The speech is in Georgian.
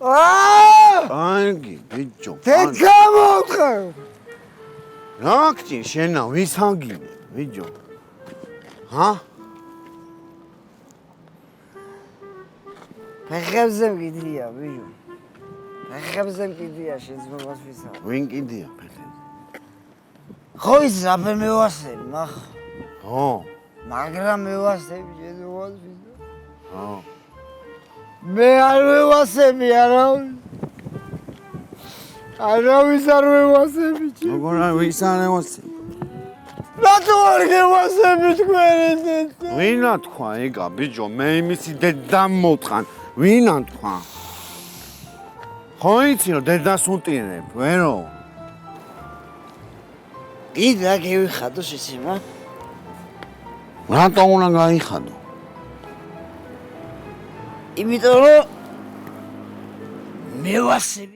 კარგი, ბიჭო. თეთრამოხარ. რაკი შენა ვის ანგინე, ბიჭო? ჰა? ფეხებზე მკიდია, ბიჭო. ფეხებზე მკიდია შეძმობას ვისა. ვინ კიდია ფეხებზე? ხო ის რაფერ მევასები, მახ. ხო. მაგრამ მევასები შეძმობას ვისა. ხო. მე არ მევასები არავის. არავის არ მევასები. როგორ არ ვის არ ევასები? რატო არ გევასები თქვენ ესეთ? ვინა თქვა ეგა ბიჭო მე იმისი დედამ მოტყან ვინა თქვა ხო იცი რომ დედას უტირებ ვერო კიდე რა გევიხადო შეცემა? რატო უნდა გაიხადო იმიტომ რომ მევასები